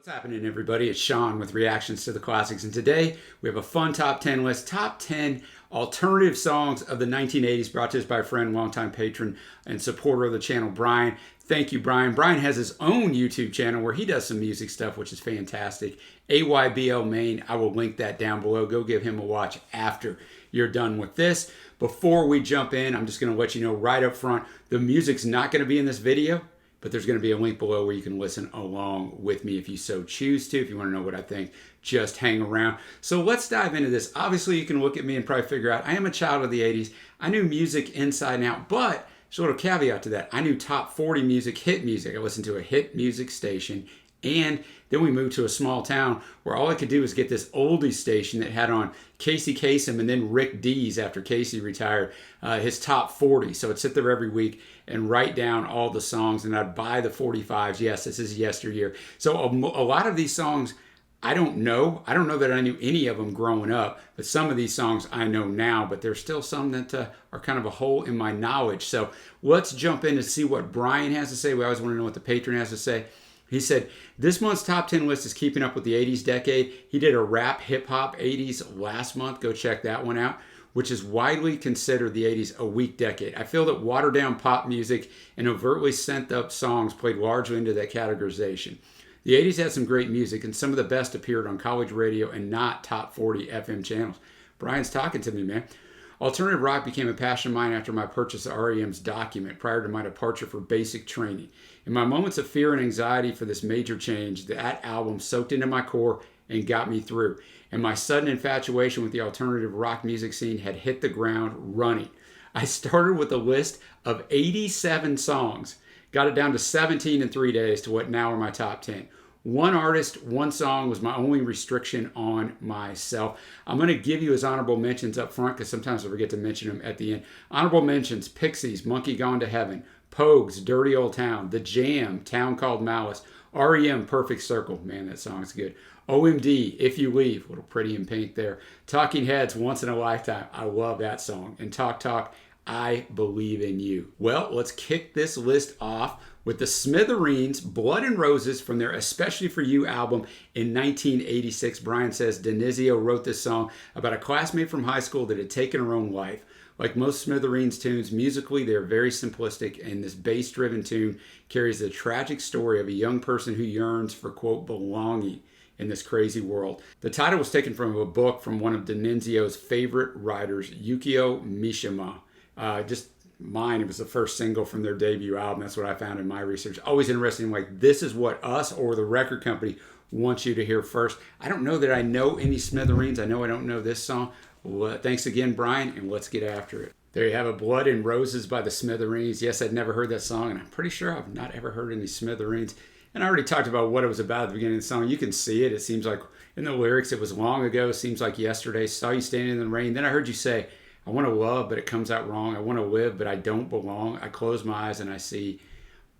What's happening, everybody? It's Sean with Reactions to the Classics, and today we have a fun top 10 list, top 10 alternative songs of the 1980s, brought to us by a friend, longtime patron and supporter of the channel, Brian. Thank you, Brian. Brian has his own YouTube channel where he does some music stuff, which is fantastic. AYBL Main. I will link that down below. Go give him a watch after you're done with this. Before we jump in, I'm just going to let you know right up front, the music's not going to be in this video, but there's going to be a link below where you can listen along with me if you so choose to. If you want to know what I think, just hang around. So let's dive into this. Obviously, you can look at me and probably figure out I am a child of the 80s. I knew music inside and out, but there's a little caveat to that. I knew top 40 music, hit music. I listened to a hit music station. And then we moved to a small town where all I could do was get this oldie station that had on Casey Kasem and then Rick Dees after Casey retired, his top 40. So I'd sit there every week and write down all the songs, and I'd buy the 45s. Yes, this is yesteryear. So a lot of these songs I don't know. I don't know that I knew any of them growing up, but some of these songs I know now, but there's still some that are kind of a hole in my knowledge. So let's jump in to see what Brian has to say. We always want to know what the patron has to say. He said, this month's top 10 list is keeping up with the 80s decade. He did a rap hip-hop 80s last month. Go check that one out, which is widely considered the 80s a weak decade. I feel that watered-down pop music and overtly sent-up songs played largely into that categorization. The 80s had some great music, and some of the best appeared on college radio and not top 40 FM channels. Brian's talking to me, man. Alternative rock became a passion of mine after my purchase of R.E.M's Document prior to my departure for basic training. In my moments of fear and anxiety for this major change, that album soaked into my core and got me through. And my sudden infatuation with the alternative rock music scene had hit the ground running. I started with a list of 87 songs, got it down to 17 in 3 days to what now are my top 10. One artist, one song was my only restriction on myself. I'm going to give you his honorable mentions up front because sometimes I forget to mention them at the end. Honorable mentions: Pixies, Monkey Gone to Heaven; Pogues, Dirty Old Town; The Jam, Town Called Malice; R.E.M, Perfect Circle. Man, that song's good. OMD, If You Leave, little Pretty in Pink there. Talking Heads, Once in a Lifetime. I love that song. And Talk Talk, I Believe in You. Well, let's kick this list off with the Smithereens, Blood and Roses, from their Especially For You album in 1986. Brian says Denizio wrote this song about a classmate from high school that had taken her own life. Like most Smithereens tunes, musically they're very simplistic, and this bass-driven tune carries the tragic story of a young person who yearns for, quote, belonging in this crazy world. The title was taken from a book from one of Denizio's favorite writers, Yukio Mishima. It was the first single from their debut album. That's what I found in my research. Always interesting, like this is what us or the record company wants you to hear first. I don't know that I know any Smithereens. I know I don't know this song. Well, thanks again, Brian, and let's get after it. There you have it, Blood and Roses by the Smithereens. Yes, I'd never heard that song, and I'm pretty sure I've not ever heard any Smithereens. And I already talked about what it was about at the beginning of the song. You can see it. It seems like in the lyrics, it was long ago. Seems like yesterday. Saw you standing in the rain. Then I heard you say, I want to love, but it comes out wrong. I want to live, but I don't belong. I close my eyes and I see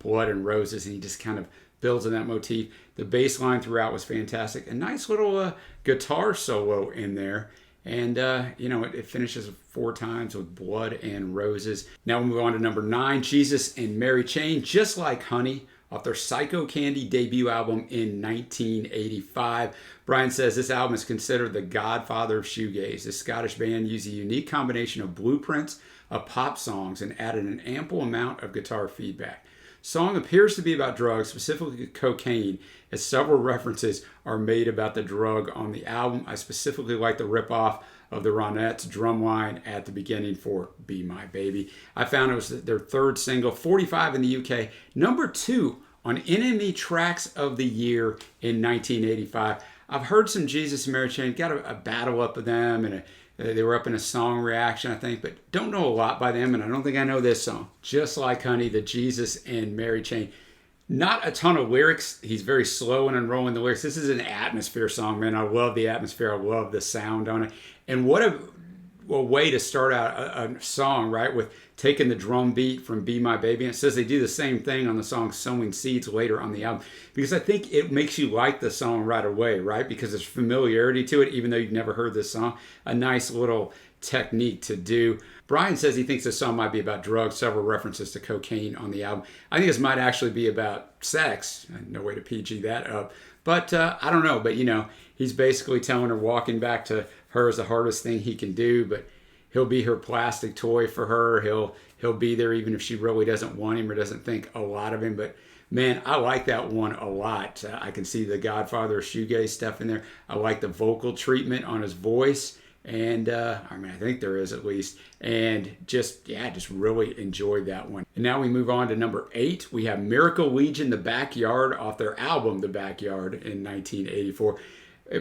blood and roses. And he just kind of builds on that motif. The bass line throughout was fantastic. A nice little guitar solo in there. And, it finishes 4 times with Blood and Roses. Now we'll move on to number 9, Jesus and Mary Chain, Just Like Honey, off their Psycho Candy debut album in 1985. Brian says this album is considered the godfather of shoegaze. This Scottish band used a unique combination of blueprints of pop songs and added an ample amount of guitar feedback. Song appears to be about drugs, specifically cocaine, as several references are made about the drug on the album. I specifically like the ripoff of the Ronettes drum line at the beginning for Be My Baby. I found it was their 3rd single, 45 in the UK, number 2 on NME Tracks of the Year in 1985. I've heard some Jesus and Mary Chain, got a battle up with them, and they were up in a song reaction, I think, but don't know a lot by them, and I don't think I know this song. Just Like Honey, the Jesus and Mary Chain. Not a ton of lyrics. He's very slow in unrolling the lyrics. This is an atmosphere song, man. I love the atmosphere. I love the sound on it. And what a way to start out a song, right, with taking the drum beat from Be My Baby. And it says they do the same thing on the song Sowing Seeds later on the album, because I think it makes you like the song right away, right, because there's familiarity to it, even though you've never heard this song. A nice little technique to do. Brian says he thinks this song might be about drugs, several references to cocaine on the album. I think this might actually be about sex. No way to PG that up. But I don't know. But, he's basically telling her walking back to her is the hardest thing he can do. But he'll be her plastic toy for her. He'll be there even if she really doesn't want him or doesn't think a lot of him. But man, I like that one a lot. I can see the Godfather shoegaze stuff in there. I like the vocal treatment on his voice. And I think there is at least. And just really enjoyed that one. And now we move on to number 8. We have Miracle Legion, The Backyard, off their album, The Backyard, in 1984.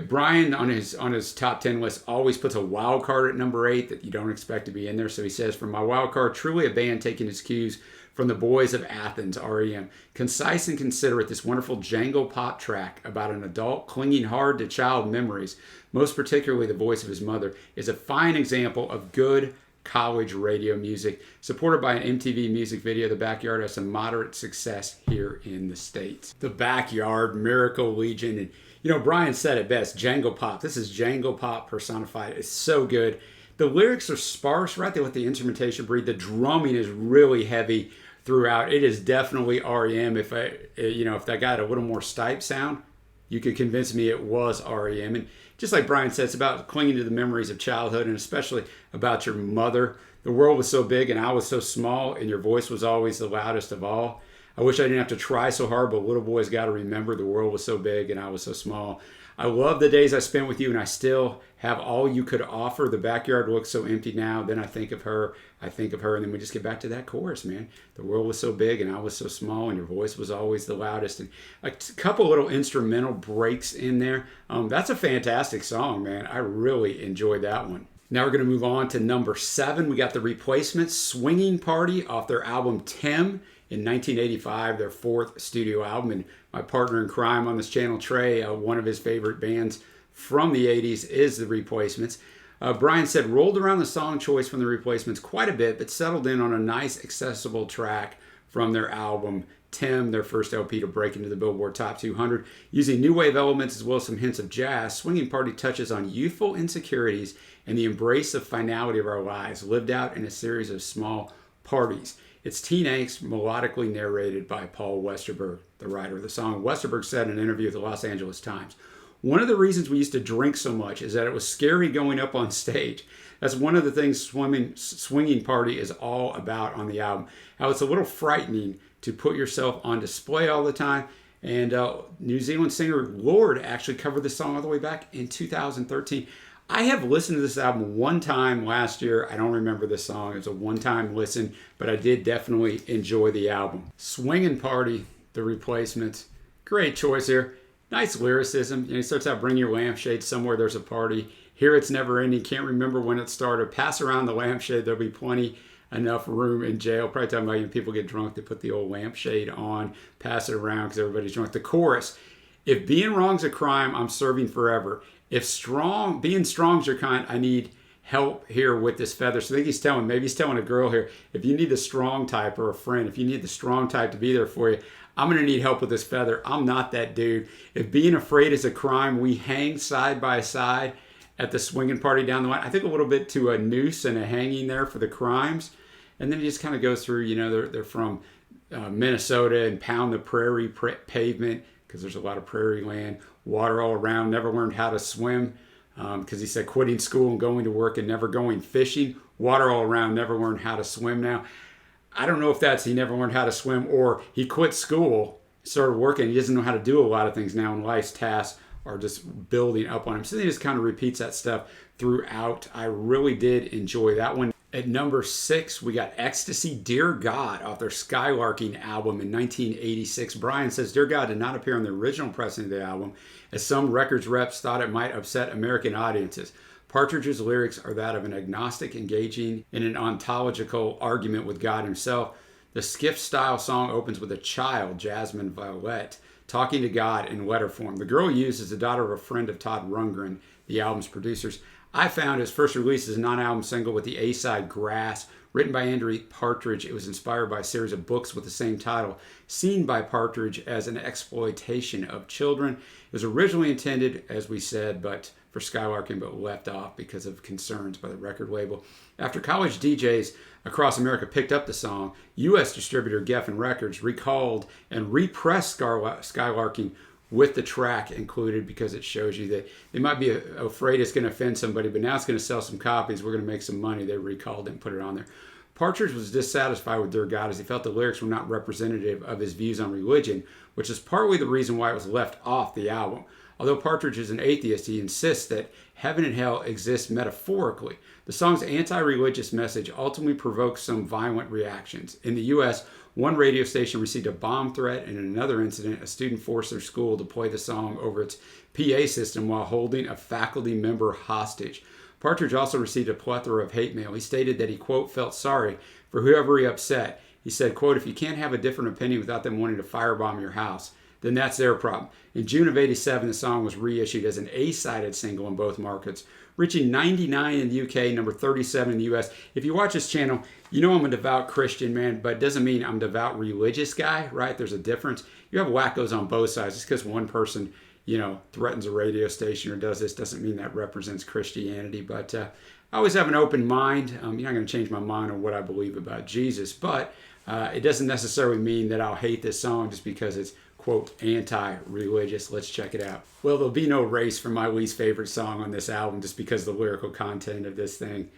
Brian, on his top 10 list, always puts a wild card at number 8 that you don't expect to be in there. So he says, for my wild card, truly a band taking its cues from the boys of Athens, R.E.M. Concise and considerate, this wonderful jangle pop track about an adult clinging hard to child memories, most particularly the voice of his mother, is a fine example of good college radio music. Supported by an MTV music video, The Backyard has some moderate success here in the States. The Backyard, Miracle Legion, and Brian said it best, jangle pop. This is jangle pop personified. It's so good. The lyrics are sparse, right? They let the instrumentation breathe. The drumming is really heavy throughout. It is definitely R.E.M. If that got a little more stipe sound, you could convince me it was R.E.M. And just like Brian said, it's about clinging to the memories of childhood and especially about your mother. The world was so big and I was so small and your voice was always the loudest of all. I wish I didn't have to try so hard, but little boys got to remember the world was so big and I was so small. I love the days I spent with you and I still have all you could offer. The backyard looks so empty now. Then I think of her, and then we just get back to that chorus, man. The world was so big and I was so small and your voice was always the loudest. And a couple little instrumental breaks in there. That's a fantastic song, man. I really enjoyed that one. Now we're going to move on to number 7. We got The Replacements, Swinging Party, off their album Tim in 1985, their 4th studio album. And my partner in crime on this channel, Trey, one of his favorite bands from the 80s is The Replacements. Brian said, rolled around the song choice from The Replacements quite a bit, but settled in on a nice, accessible track from their album Tim, their first LP to break into the Billboard Top 200. Using new wave elements as well as some hints of jazz, Swinging Party touches on youthful insecurities and the embrace of finality of our lives, lived out in a series of small parties. It's teen angst, melodically narrated by Paul Westerberg, the writer of the song. Westerberg said in an interview with the Los Angeles Times, one of the reasons we used to drink so much is that it was scary going up on stage. That's one of the things Swinging Party is all about on the album. How it's a little frightening to put yourself on display all the time. And New Zealand singer Lorde actually covered this song all the way back in 2013. I have listened to this album one time last year. I don't remember this song. It was a one-time listen, but I did definitely enjoy the album. Swingin' Party, The Replacements. Great choice here. Nice lyricism. He starts out, bring your lampshade somewhere there's a party. Here it's never ending. Can't remember when it started. Pass around the lampshade. There'll be plenty enough room in jail. Probably talking about when people get drunk, they put the old lampshade on, pass it around because everybody's drunk. The chorus, if being wrong's a crime, I'm serving forever. If being strong's your kind, I need help here with this feather. So I think maybe he's telling a girl here, if you need the strong type or a friend, if you need the strong type to be there for you, I'm going to need help with this feather. I'm not that dude. If being afraid is a crime, we hang side by side at the swinging party down the line. I think a little bit to a noose and a hanging there for the crimes. And then he just kind of goes through, they're from Minnesota and pound the prairie pavement because there's a lot of prairie land, water all around, never learned how to swim because he said quitting school and going to work and never going fishing, water all around, never learned how to swim now. I don't know if that's he never learned how to swim or he quit school, started working, he doesn't know how to do a lot of things now and life's tasks are just building up on him. So he just kind of repeats that stuff throughout. I really did enjoy that one. At number 6, we got Ecstasy, Dear God, off their Skylarking album in 1986. Brian says, Dear God did not appear on the original pressing of the album, as some records reps thought it might upset American audiences. Partridge's lyrics are that of an agnostic engaging in an ontological argument with God himself. The skiff-style song opens with a child, Jasmine Violet, talking to God in letter form. The girl used is the daughter of a friend of Todd Rundgren, the album's producers. I found his first release as a non-album single with the A-side Grass, written by Andrew Partridge. It was inspired by a series of books with the same title, seen by Partridge as an exploitation of children. It was originally intended, as we said, for Skylarking, but left off because of concerns by the record label. After college DJs across America picked up the song, U.S. distributor Geffen Records recalled and repressed Skylarking with the track included, because it shows you that they might be afraid it's going to offend somebody, but now it's going to sell some copies. We're going to make some money. They recalled it and put it on there. Partridge was dissatisfied with Dear God as he felt the lyrics were not representative of his views on religion, which is partly the reason why it was left off the album. Although Partridge is an atheist, he insists that heaven and hell exist metaphorically. The song's anti-religious message ultimately provoked some violent reactions. In the U.S., one radio station received a bomb threat, and in another incident, a student forced their school to play the song over its PA system while holding a faculty member hostage. Partridge also received a plethora of hate mail. He stated that he, quote, felt sorry for whoever he upset. He said, quote, if you can't have a different opinion without them wanting to firebomb your house, then that's their problem. In June of '87, the song was reissued as an A-sided single in both markets, reaching 99 in the UK, number 37 in the US. If you watch this channel, you know I'm a devout Christian, man, but it doesn't mean I'm a devout religious guy, right? There's a difference. You have wackos on both sides. Just because one person, threatens a radio station or does this doesn't mean that represents Christianity. But I always have an open mind. You're not going to change my mind on what I believe about Jesus, but it doesn't necessarily mean that I'll hate this song just because it's, quote, anti-religious. Let's check it out. Well, there'll be no race for my least favorite song on this album just because of the lyrical content of this thing.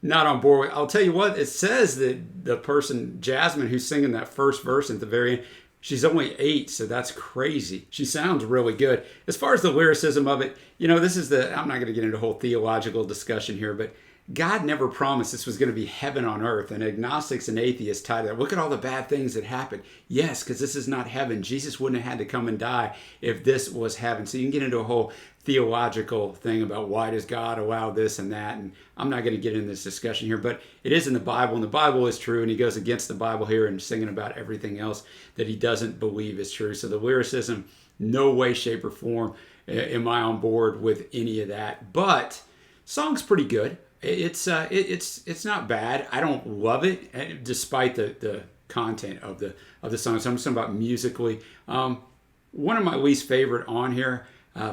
Not on board with. I'll tell you what, it says that the person, Jasmine, who's singing that first verse at the very end, she's only 8, so that's crazy. She sounds really good. As far as the lyricism of it, I'm not going to get into a whole theological discussion here, but God never promised this was going to be heaven on earth, and agnostics and atheists tie to that. Look at all the bad things that happened. Yes, because this is not heaven. Jesus wouldn't have had to come and die if this was heaven. So you can get into a whole theological thing about why does God allow this and that, and I'm not going to get into this discussion here, but it is in the Bible, and the Bible is true, and he goes against the Bible here and singing about everything else that he doesn't believe is true. So the lyricism, no way, shape, or form am I on board with any of that, but song's pretty good. It's not bad. I don't love it, despite the content of the song. So I'm talking about musically. One of my least favorite on here,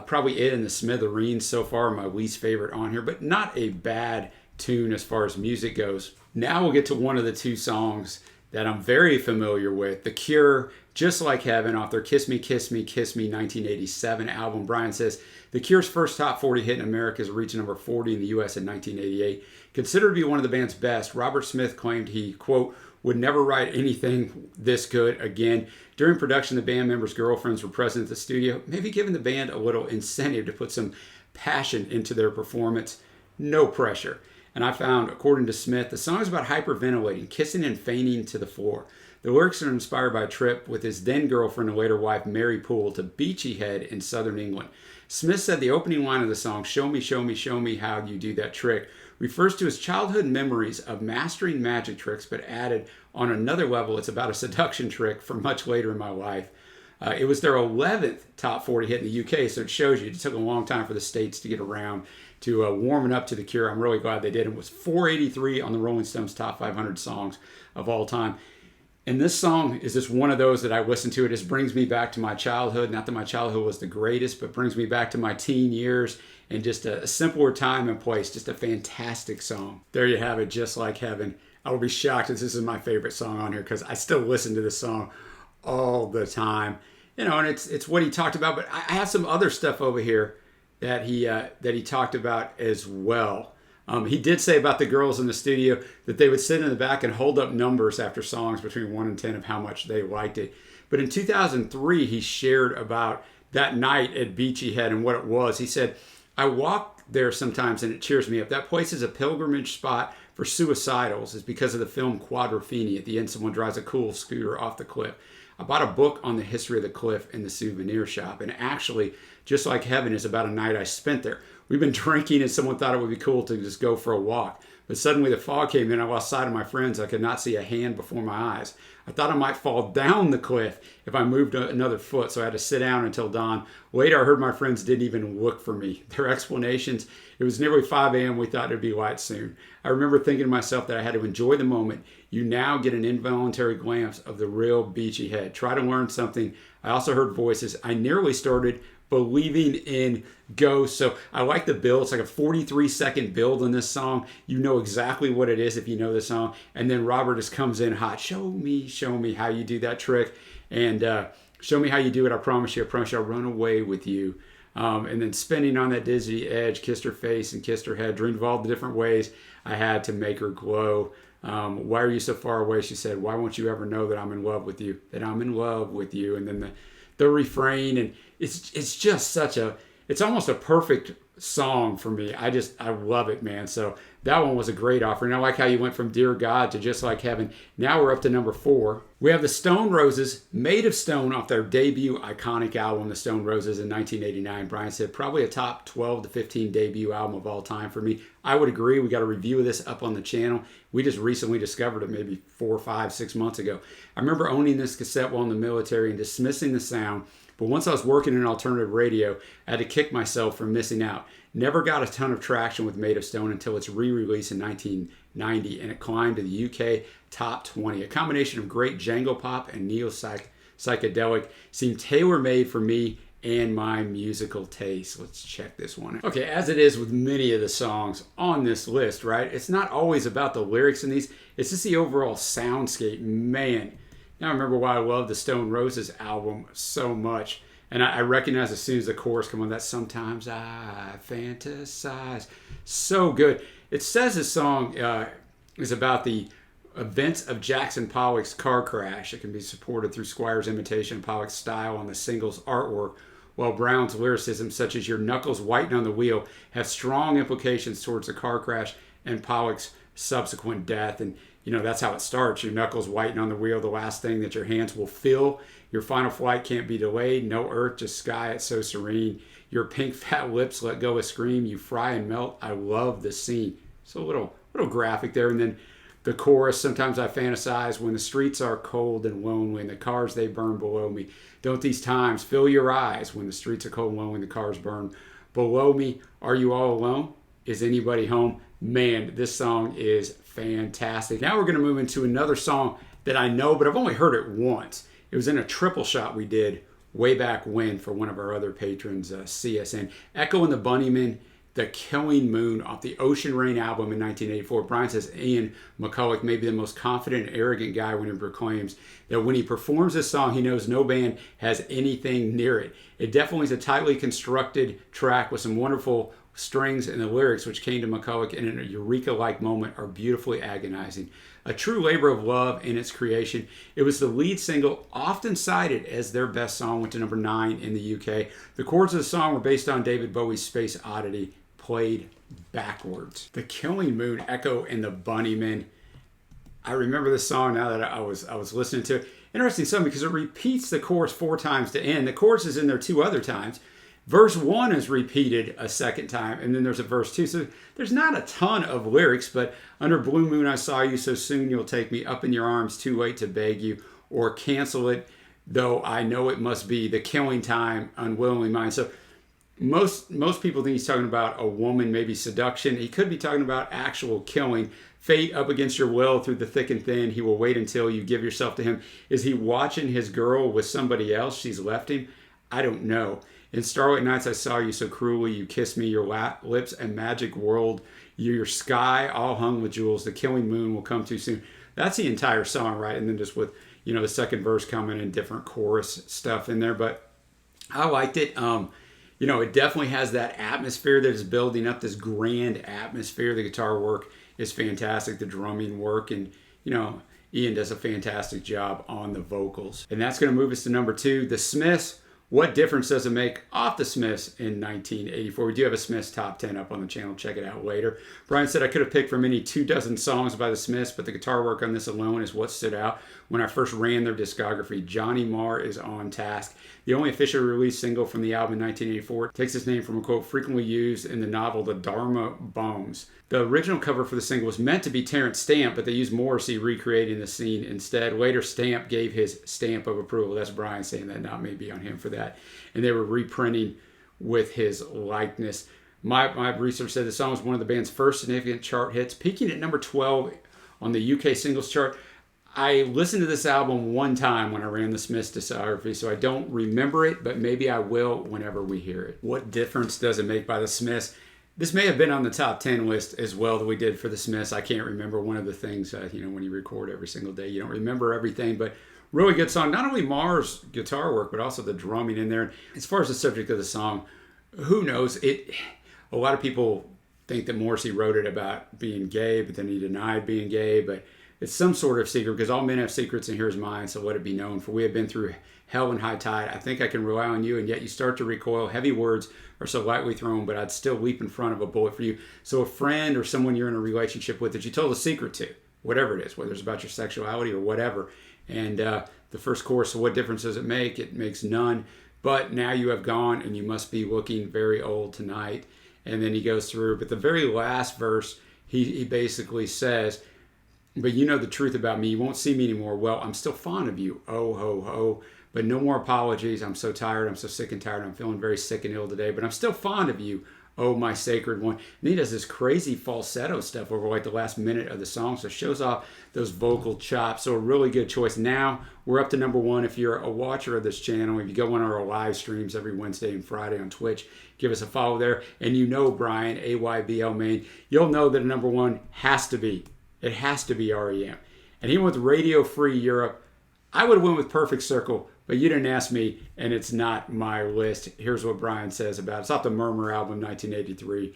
probably It and the Smithereens so far, my least favorite on here, but not a bad tune as far as music goes. Now we'll get to one of the two songs that I'm very familiar with. The Cure, Just Like Heaven, off their Kiss Me, Kiss Me, Kiss Me 1987 album. Brian says, The Cure's first top 40 hit in America is reaching number 40 in the U.S. in 1988. Considered to be one of the band's best, Robert Smith claimed he, quote, would never write anything this good again. During production, the band members' girlfriends were present at the studio, maybe giving the band a little incentive to put some passion into their performance. No pressure. And I found, according to Smith, the song is about hyperventilating, kissing and fainting to the floor. The lyrics are inspired by a trip with his then-girlfriend and later wife, Mary Poole, to Beachy Head in southern England. Smith said the opening line of the song, show me, show me, show me how you do that trick, refers to his childhood memories of mastering magic tricks, but added, on another level, it's about a seduction trick from much later in my life. It was their 11th top 40 hit in the UK, so it shows you it took a long time for the States to get around to warming up to The Cure. I'm really glad they did. It was 483 on the Rolling Stones top 500 songs of all time. And this song is just one of those that I listen to. It just brings me back to my childhood. Not that my childhood was the greatest, but brings me back to my teen years and just a simpler time and place. Just a fantastic song. There you have it, Just Like Heaven. I will be shocked if this is my favorite song on here because I still listen to this song all the time. And it's what he talked about. But I have some other stuff over here that he talked about as well. He did say about the girls in the studio that they would sit in the back and hold up numbers after songs between 1 and 10 of how much they liked it. But in 2003, he shared about that night at Beachy Head and what it was. He said, I walk there sometimes and it cheers me up. That place is a pilgrimage spot for suicidals. It's because of the film Quadrophenia. At the end, someone drives a cool scooter off the cliff. I bought a book on the history of the cliff in the souvenir shop. And actually, Just Like Heaven is about a night I spent there. We've been drinking and someone thought it would be cool to just go for a walk. But suddenly the fog came in. I lost sight of my friends. I could not see a hand before my eyes. I thought I might fall down the cliff if I moved another foot, so I had to sit down until dawn. Later, I heard my friends didn't even look for me. Their explanations, it was nearly 5 a.m. We thought it would be light soon. I remember thinking to myself that I had to enjoy the moment. You now get an involuntary glimpse of the real Beachy Head. Try to learn something. I also heard voices. I nearly started believing in ghosts. So I like the build. It's like a 43-second build in this song. You know exactly what it is if you know the song. And then Robert just comes in hot. Show me how you do that trick. And Show Me How You Do It, I Promise You, I'll run away with you. And then Spinning on That Dizzy Edge, Kissed Her Face and Kissed Her Head, dreamed of all the different ways I had to make her glow. Why Are You So Far Away? She said, why won't you ever know that I'm in love with you, that I'm in love with you. And then the refrain, and it's just such a, it's almost a perfect song for me. I love it, man. So that one was a great offering. I like how you went from Dear God to Just Like Heaven. Now we're up to number 4. We have the Stone Roses, Made of Stone, off their debut iconic album, The Stone Roses, in 1989. Brian said probably a top 12 to 15 debut album of all time for me. I would agree. We got a review of this up on the channel. We just recently discovered it maybe 4, 5, 6 months ago. I remember owning this cassette while in the military and dismissing the sound. But once I was working in alternative radio, I had to kick myself for missing out. Never got a ton of traction with Made of Stone until its re-release in 1990, and it climbed to the UK top 20. A combination of great jangle pop and neo-psychedelic seemed tailor-made for me and my musical taste. Let's check this one out. Okay, as it is with many of the songs on this list, right? It's not always about the lyrics in these. It's just the overall soundscape. Man, now I remember why I love the Stone Roses album so much. And I recognize as soon as the chorus come on that sometimes I fantasize. So good. It says this song is about the events of Jackson Pollock's car crash. It can be supported through Squire's imitation of Pollock's style on the single's artwork, while Brown's lyricism, such as your knuckles whiten on the wheel, have strong implications towards the car crash and Pollock's subsequent death. And you know, that's how it starts. Your knuckles whiten on the wheel, the last thing that your hands will feel. Your final flight can't be delayed. No earth, just sky, it's so serene. Your pink fat lips let go a scream. You fry and melt. I love the scene. So a little graphic there. And then the chorus, sometimes I fantasize when the streets are cold and lonely and the cars they burn below me. Don't these times fill your eyes when the streets are cold and lonely and the cars burn below me? Are you all alone? Is anybody home? Man, this song is fantastic. Now we're going to move into another song that I know, but I've only heard it once. It was in a triple shot we did way back when for one of our other patrons, CSN. Echo and the Bunnymen, The Killing Moon, off the Ocean Rain album in 1984. Brian says Ian McCulloch may be the most confident and arrogant guy when he proclaims that when he performs this song, he knows no band has anything near it. It definitely is a tightly constructed track with some wonderful strings, and the lyrics, which came to McCulloch in a eureka-like moment, are beautifully agonizing. A true labor of love in its creation. It was the lead single, often cited as their best song, went to number 9 in the UK. The chords of the song were based on David Bowie's Space Oddity, played backwards. The Killing Moon, Echo and the Bunnymen. I remember this song now that I was listening to it. Interesting song because it repeats the chorus 4 times to end. The chorus is in there 2 other times. Verse 1 is repeated a second time, and then there's a verse 2. So there's not a ton of lyrics, but under Blue Moon I saw you, so soon you'll take me up in your arms, too late to beg you, or cancel it, though I know it must be the killing time, unwillingly mine. So most people think he's talking about a woman, maybe seduction. He could be talking about actual killing. Fate up against your will through the thick and thin. He will wait until you give yourself to him. Is he watching his girl with somebody else? She's left him? I don't know. In starlit nights I saw you so cruelly. You kissed me, your lips a magic world. Your sky all hung with jewels. The killing moon will come too soon. That's the entire song, right? And then just with, you know, the second verse coming and different chorus stuff in there. But I liked it. You know, it definitely has that atmosphere that is building up, this grand atmosphere. The guitar work is fantastic. The drumming work, and, you know, Ian does a fantastic job on the vocals. And that's going to move us to number 2, The Smiths. What difference does it make off the Smiths in 1984? We do have a Smiths top 10 up on the channel. Check it out later. Brian said I could have picked from any 24 songs by the Smiths, but the guitar work on this alone is what stood out when I first ran their discography. Johnny Marr is on task. The only officially released single from the album in 1984 takes its name from a quote frequently used in the novel The Dharma Bombs. The original cover for the single was meant to be Terrence Stamp, but they used Morrissey recreating the scene instead. Later, Stamp gave his stamp of approval. That's Brian saying that, not maybe on him for that. And they were reprinting with his likeness. My research said the song was one of the band's first significant chart hits, peaking at number 12 on the UK singles chart. I listened to this album one time when I ran the Smiths discography, so I don't remember it, but maybe I will whenever we hear it. What difference does it make by the Smiths? This may have been on the top 10 list as well that we did for the Smiths. I can't remember. One of the things, you know, when you record every single day, you don't remember everything, but Really good song. Not only Mars' guitar work, but also the drumming in there. As far as the subject of the song, who knows? A lot of people think that Morrissey wrote it about being gay, but then he denied being gay. But it's some sort of secret, because all men have secrets, and here's mine, so let it be known. For we have been through hell and high tide. I think I can rely on you, and yet you start to recoil. Heavy words are so lightly thrown, but I'd still leap in front of a bullet for you. So a friend or someone you're in a relationship with that you told a secret to, whatever it is, whether it's about your sexuality or whatever. And the first chorus, so what difference does it make? It makes none. But now you have gone, and you must be looking very old tonight. And then he goes through. But the very last verse, he basically says, but you know the truth about me. You won't see me anymore. Well, I'm still fond of you. Oh, ho, ho. But no more apologies. I'm so tired. I'm so sick and tired. I'm feeling very sick and ill today. But I'm still fond of you. Oh, my sacred one. And he does this crazy falsetto stuff over like the last minute of the song. So it shows off those vocal chops. So a really good choice. Now we're up to number one. If you're a watcher of this channel, if you go on our live streams every Wednesday and Friday on Twitch, give us a follow there. And you know Brian, AYBL Main, you'll know that number one has to be, it has to be R.E.M. And he went with Radio Free Europe. I would have went with Perfect Circle, but you didn't ask me, and it's not my list. Here's what Brian says about it. It's off the Murmur album, 1983.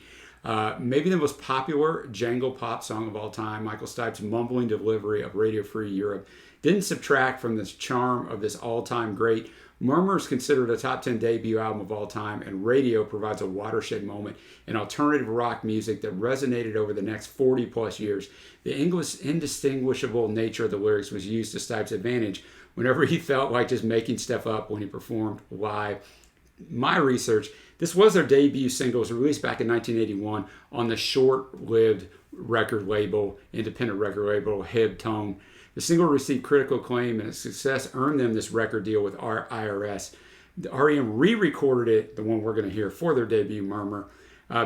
Maybe the most popular jangle pop song of all time, Michael Stipe's mumbling delivery of Radio Free Europe didn't subtract from this charm of this all-time great. Murmur is considered a top 10 debut album of all time, and Radio provides a watershed moment in alternative rock music that resonated over the next 40 plus years. The indistinguishable nature of the lyrics was used to Stipe's advantage whenever he felt like just making stuff up when he performed live. My research, this was their debut single. It was released back in 1981 on the short-lived record label, independent record label, Hib Tone. The single received critical acclaim, and its success earned them this record deal with IRS. The R.E.M. re-recorded it, the one we're going to hear, for their debut, Murmur.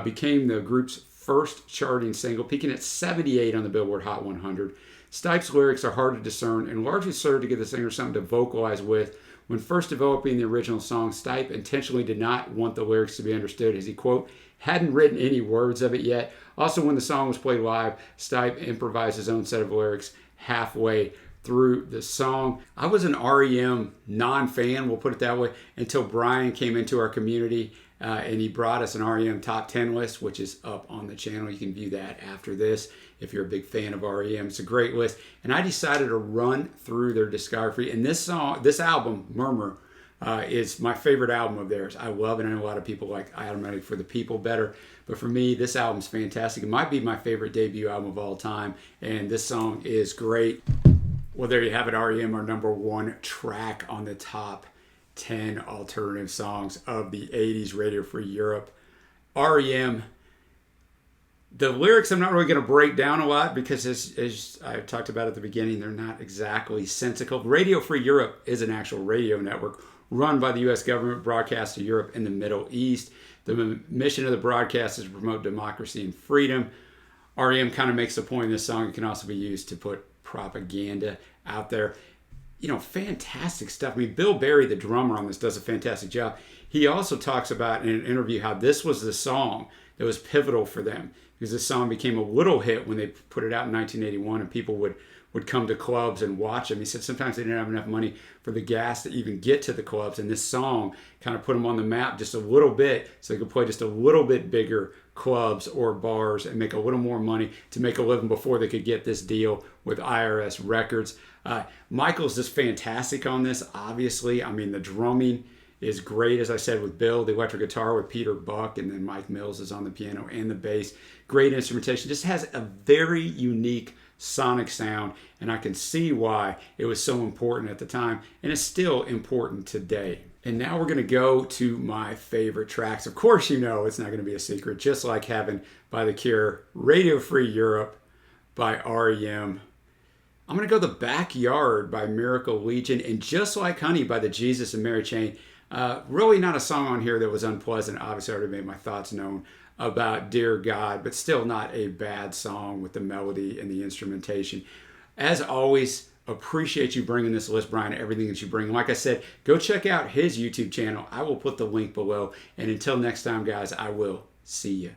Became the group's first charting single, peaking at 78 on the Billboard Hot 100. Stipe's lyrics are hard to discern and largely serve to give the singer something to vocalize with. When first developing the original song, Stipe intentionally did not want the lyrics to be understood, as he, quote, hadn't written any words of it yet. Also, when the song was played live, Stipe improvised his own set of lyrics halfway through the song. I was an R.E.M. non-fan, we'll put it that way, until Brian came into our community and he brought us an R.E.M. top 10 list, which is up on the channel. You can view that after this if you're a big fan of R.E.M. It's a great list. And I decided to run through their discography. And this album, Murmur, is my favorite album of theirs. I love it. I know a lot of people like Automatic for the People better. But for me, this album's fantastic. It might be my favorite debut album of all time. And this song is great. Well, there you have it. R.E.M. our number one track on the top 10 alternative songs of the 80s, Radio Free Europe. R.E.M. The lyrics I'm not really going to break down a lot because, as I talked about at the beginning, they're not exactly sensical. Radio Free Europe is an actual radio network run by the U.S. government, broadcast to Europe and the Middle East. The mission of the broadcast is to promote democracy and freedom. R.E.M. kind of makes the point in this song. It can also be used to put propaganda out there. You know, fantastic stuff. I mean, Bill Berry, the drummer on this, does a fantastic job. He also talks about in an interview how this was the song that was pivotal for them, because this song became a little hit when they put it out in 1981 and people would come to clubs and watch them. He said sometimes they didn't have enough money for the gas to even get to the clubs, and this song kind of put them on the map just a little bit so they could play just a little bit bigger clubs or bars and make a little more money to make a living before they could get this deal with IRS Records. Michael's just fantastic on this, obviously. I mean, the drumming is great, as I said, with Bill, the electric guitar with Peter Buck, and then Mike Mills is on the piano and the bass. Great instrumentation. Just has a very unique sonic sound, and I can see why it was so important at the time, and it's still important today. And now we're going to go to my favorite tracks. Of course, you know it's not going to be a secret. Just Like Heaven by The Cure, Radio Free Europe by R.E.M. I'm going to go The Backyard by Miracle Legion, and Just Like Honey by the Jesus and Mary Chain. Really not a song on here that was unpleasant. Obviously, I already made my thoughts known about Dear God, but still not a bad song with the melody and the instrumentation. As always, appreciate you bringing this list, Brian, everything that you bring. Like I said, go check out his YouTube channel. I will put the link below. And until next time, guys, I will see you.